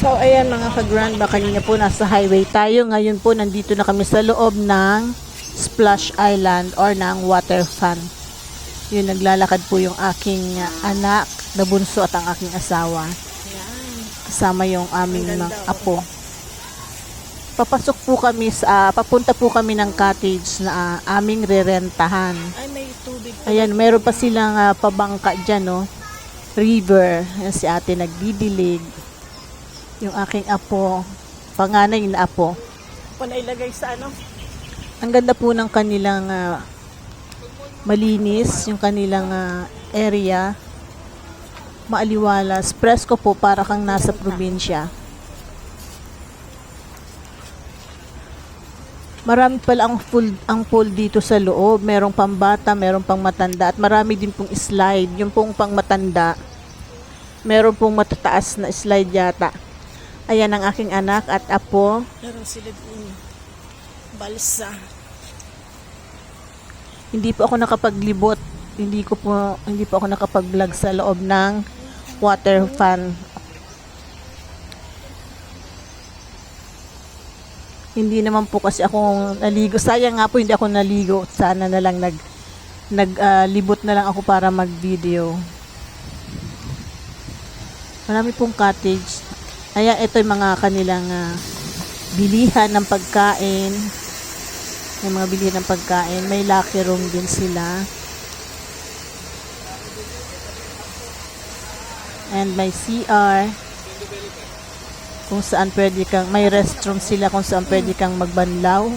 So, ayan mga ka-grandma, kanina po nasa highway tayo. Ngayon po, nandito na kami sa loob ng Splash Island or ng water fun. Yun, naglalakad po yung aking anak na bunso at ang aking asawa. Kasama yung aming mga apo. Papasok po kami papunta po kami ng cottage na aming rerentahan. Ay, may tubig. Ayan, meron pa silang pabangka dyan, no? River. Ayan, si ate nagdidilig. Yung aking apo, panganay na apo. Panailagay sa ano? Ang ganda po ng kanilang malinis, yung kanilang area. Maaliwalas. Presko po, para kang nasa probinsya. Marami pala ang pool dito sa loob. Merong pambata, merong pang matanda. At marami din pong slide. Yung pong pang matanda, meron pong matataas na slide yata. Ayan ang aking anak at apo. Meron sila din. Balsa. Hindi po ako nakapaglibot. Hindi po ako nakapag-vlog sa loob ng water fun. Hindi naman po kasi ako naligo. Sayang nga po hindi ako naligo. Sana na lang naglibot na lang ako para mag-video. Marami pong cottage. Ayan, ito yung mga kanilang bilihan ng pagkain. May mga bilihan ng pagkain. May locker room din sila. And may CR. Kung saan pwede kang, may restroom sila kung saan pwede kang magbanlaw.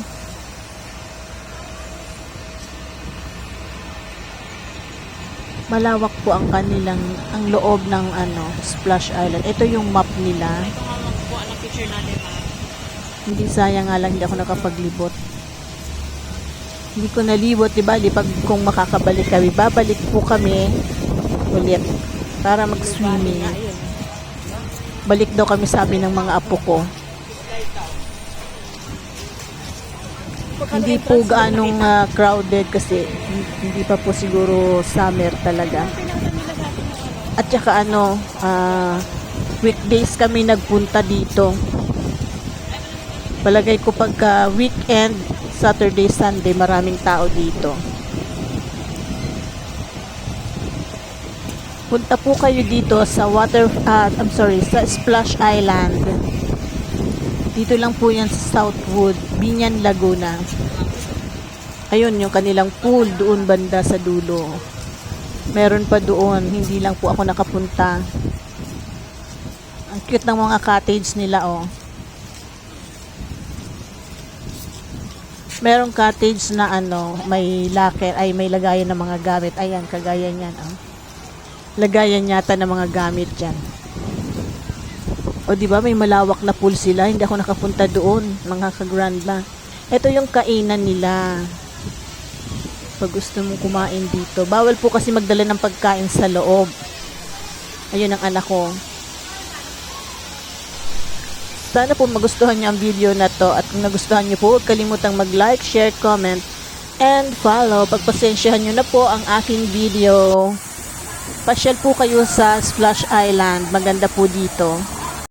Malawak po ang ang loob ng Splash Island. Ito yung map nila. Ito nga magkuha ng picture natin, ma. Hindi, sayang nga lang hindi ako nakapaglibot. Hindi ko nalibot, diba? Pag kung makakabalik kami, babalik po kami ulit para mag-swimming. Balik daw kami, sabi ng mga apo ko. Hindi po gaanong crowded kasi hindi pa po siguro summer talaga. At saka weekdays kami nagpunta dito. Palagay ko pagka weekend, Saturday, Sunday, maraming tao dito. Punta po kayo dito sa sa Splash Island. Dito lang po yan sa Southwood, Binyan, Laguna. Ayun, yung kanilang pool doon banda sa dulo. Meron pa doon, hindi lang po ako nakapunta. Ang cute ng mga cottage nila, oh. Merong cottage na may locker, may lagayan ng mga gamit. Ayan, kagaya niyan, oh. Lagayan yata ng mga gamit dyan. O diba, may malawak na pool sila. Hindi ako nakapunta doon, mga ka-grandma. Ito yung kainan nila. Pag gusto mong kumain dito. Bawal po kasi magdala ng pagkain sa loob. Ayun ang anak ko. Sana po magustuhan niyo ang video na to. At kung nagustuhan niyo po, huwag kalimutang mag-like, share, comment, and follow. Pagpasensyahan niyo na po ang aking video. Pasyal po kayo sa Splash Island. Maganda po dito.